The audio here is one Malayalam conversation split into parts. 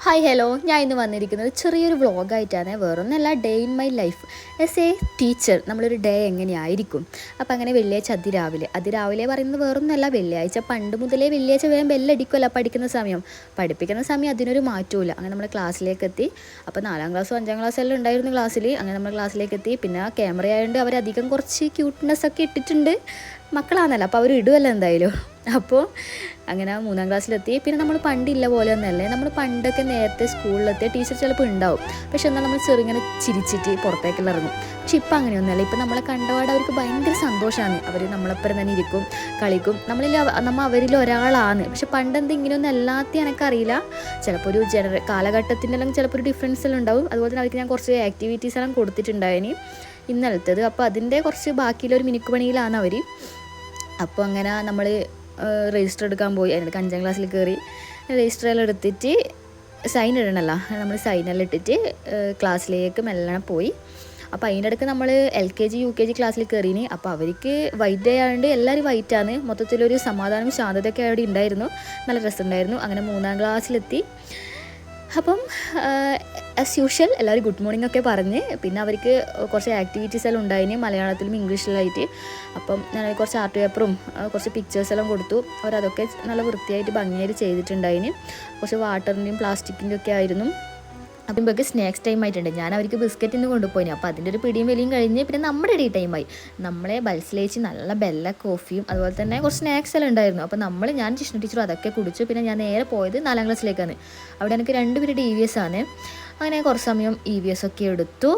ഹായ് ഹലോ, ഞാൻ ഇന്ന് വന്നിരിക്കുന്നത് ചെറിയൊരു വ്ളോഗായിട്ടാണ്. വേറൊന്നല്ല, day in my life as a teacher. നമ്മളൊരു ഡേ എങ്ങനെയായിരിക്കും. അപ്പോൾ അങ്ങനെ വെള്ളിയാഴ്ച അതിരാവിലെ പറയുന്നത് വേറൊന്നല്ല, വെള്ളിയാഴ്ച പണ്ട് മുതലേ വെള്ളിയാഴ്ച വേഗം ബെല്ലടിക്കുമല്ലോ പഠിക്കുന്ന സമയം. പഠിപ്പിക്കുന്ന സമയം അതിനൊരു മാറ്റമില്ല. അങ്ങനെ നമ്മൾ ക്ലാസ്സിലേക്ക് എത്തി. അപ്പോൾ 4ാം ക്ലാസ്സും 5ാം ക്ലാസ്സും എല്ലാം ഉണ്ടായിരുന്നു ക്ലാസ്സിൽ. അങ്ങനെ നമ്മൾ ക്ലാസ്സിലേക്ക് എത്തി. പിന്നെ ക്യാമറ ആയതുകൊണ്ട് അവരധികം കുറച്ച് ക്യൂട്ട്നെസ് ഒക്കെ ഇട്ടിട്ടുണ്ട്. മക്കളാണല്ലോ, അപ്പോൾ അവർ ഇടുമല്ലോ എന്തായാലും. അപ്പോൾ അങ്ങനെ 3ാം ക്ലാസ്സിലെത്തി. പിന്നെ നമ്മൾ പണ്ടില്ല പോലെ ഒന്നല്ലേ, നമ്മൾ പണ്ടൊക്കെ നേരത്തെ സ്കൂളിലെത്തിയ ടീച്ചർ ചിലപ്പോൾ ഉണ്ടാവും, പക്ഷെ എന്നാൽ നമ്മൾ ചെറുങ്ങനെ ചിരിച്ചിട്ട് പുറത്തേക്കെല്ലാം ഇറങ്ങും. പക്ഷെ ഇപ്പം അങ്ങനെയൊന്നുമല്ല. ഇപ്പം നമ്മളെ കണ്ടപാട് അവർക്ക് ഭയങ്കര സന്തോഷമാണ്. അവർ നമ്മളെപ്പുറം തന്നെ ഇരിക്കും, കളിക്കും. നമ്മൾ അവരിൽ ഒരാളാണ്. പക്ഷെ പണ്ടെന്ത് ഇങ്ങനെയൊന്നും അല്ലാത്ത എനിക്കറിയില്ല. ചിലപ്പോൾ ഒരു കാലഘട്ടത്തിൻ്റെ എല്ലാം ചിലപ്പോൾ ഒരു ഡിഫറൻസ് എല്ലാം ഉണ്ടാവും. അതുപോലെ തന്നെ അവർക്ക് ഞാൻ കുറച്ച് ആക്ടിവിറ്റീസ് എല്ലാം കൊടുത്തിട്ടുണ്ടായിന് ഇന്നലത്തേത്. അപ്പോൾ അതിൻ്റെ കുറച്ച് ബാക്കിയുള്ളൊരു മിനുക്ക് അവർ. അപ്പോൾ അങ്ങനെ നമ്മൾ രജിസ്റ്റർ എടുക്കാൻ പോയി. അതിനൊക്കെ 5ാം ക്ലാസ്സിൽ കയറി രജിസ്റ്ററെല്ലാം എടുത്തിട്ട് സൈൻ ഇടണമല്ലോ, നമ്മൾ സൈനെല്ലാം ഇട്ടിട്ട് ക്ലാസ്സിലേക്ക് മെല്ലെ പോയി. അപ്പോൾ അതിൻ്റെ ഇടയ്ക്ക് നമ്മൾ LKG UKG ക്ലാസ്സിൽ കയറിയിന്. അപ്പോൾ അവർക്ക് വൈറ്റ് ഡേ ആയതുകൊണ്ട് എല്ലാവരും വൈറ്റാണ്. മൊത്തത്തിലൊരു സമാധാനവും ശാന്തതയൊക്കെ അവിടെ ഉണ്ടായിരുന്നു. നല്ല രസമുണ്ടായിരുന്നു. അങ്ങനെ 3ാം ക്ലാസ്സിലെത്തി. അപ്പം ആസ് യൂഷ്വൽ എല്ലാവരും ഗുഡ് മോർണിംഗ് ഒക്കെ പറഞ്ഞ്, പിന്നെ അവർക്ക് കുറച്ച് ആക്ടിവിറ്റീസ് എല്ലാം ഉണ്ടായിന് മലയാളത്തിലും ഇംഗ്ലീഷിലായിട്ട്. അപ്പം ഞാൻ കുറച്ച് ആർട്ട് പേപ്പറും കുറച്ച് പിക്ചേഴ്സ് എല്ലാം കൊടുത്തു. അവരതൊക്കെ നല്ല വൃത്തിയായിട്ട് ഭംഗിയായിട്ട് ചെയ്തിട്ടുണ്ടായിന്. കുറച്ച് വാട്ടറിൻ്റെയും പ്ലാസ്റ്റിക്കിൻ്റെ ഒക്കെ ആയിരുന്നു. അപ്പം ഇപ്പൊക്കെ സ്നാക്സ് ടൈം ആയിട്ടുണ്ട്. ഞാൻ അവർക്ക് ബിസ്ക്കറ്റ് ഇന്ന് കൊണ്ടുപോയിന്. അപ്പോൾ അതിൻ്റെ ഒരു പിടിയും വലിയും കഴിഞ്ഞ് പിന്നെ നമ്മുടെ ഡേ ടൈമായി. നമ്മളെ ബൽസിലേച്ച് നല്ല ബെല്ല കോഫിയും അതുപോലെ തന്നെ കുറച്ച് സ്നാക്സ് എല്ലാം ഉണ്ടായിരുന്നു. അപ്പോൾ ഞാൻ ജിഷ്ണു ടീച്ചറും അതൊക്കെ കുടിച്ചു. പിന്നെ ഞാൻ നേരെ പോയത് 4ാം ക്ലാസ്സിലേക്കാണ്. അവിടെ എനിക്ക് 2 പീരീഡ് EVS ആണ്. അങ്ങനെ കുറച്ച് സമയം EVS ഒക്കെ എടുത്തു.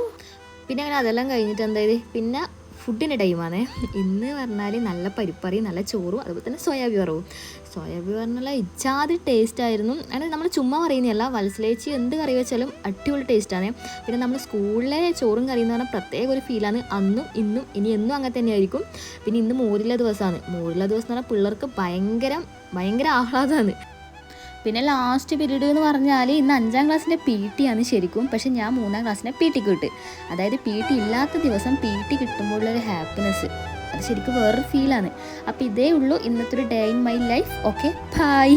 പിന്നെ അങ്ങനെ അതെല്ലാം കഴിഞ്ഞിട്ട് എന്തായത് പിന്നെ ഫുഡിൻ്റെ ടൈമാണ്. ഇന്ന് പറഞ്ഞാൽ നല്ല പരിപ്പറി, നല്ല ചോറും അതുപോലെ തന്നെ സോയാബി വറവും. സോയാബി പറഞ്ഞാൽ ഇച്ചാതി ടേസ്റ്റ് ആയിരുന്നു. അങ്ങനെ നമ്മൾ ചുമ്മാ പറയുന്നതല്ല, വത്സലേച്ചി എന്ത് കറി വെച്ചാലും അടിപൊളി ടേസ്റ്റാണ്. പിന്നെ നമ്മൾ സ്കൂളിലെ ചോറും കറി എന്ന് പറഞ്ഞാൽ പ്രത്യേക ഒരു ഫീലാണ്. അന്നും ഇന്നും ഇനി എന്നും അങ്ങനെ തന്നെയായിരിക്കും. പിന്നെ ഇന്ന് മോരില്ല ദിവസമാണ്. മോരില്ല ദിവസം എന്ന് പറഞ്ഞാൽ പിള്ളേർക്ക് ഭയങ്കര ആഹ്ലാദമാണ്. പിന്നെ ലാസ്റ്റ് പീരീഡ് എന്ന് പറഞ്ഞാൽ ഇന്ന് 5ാം ക്ലാസ്സിൻ്റെ PT ആണ് ശരിക്കും. പക്ഷെ ഞാൻ 3ാം ക്ലാസ്സിനെ PT കിട്ടി. അതായത് PT ഇല്ലാത്ത ദിവസം PT കിട്ടുമ്പോഴുള്ളൊരു ഹാപ്പിനെസ് അത് ശരിക്കും വേറൊരു ഫീലാണ്. അപ്പോൾ ഇതേ ഉള്ളൂ ഇന്നത്തെ ഒരു day in my life. Okay, by.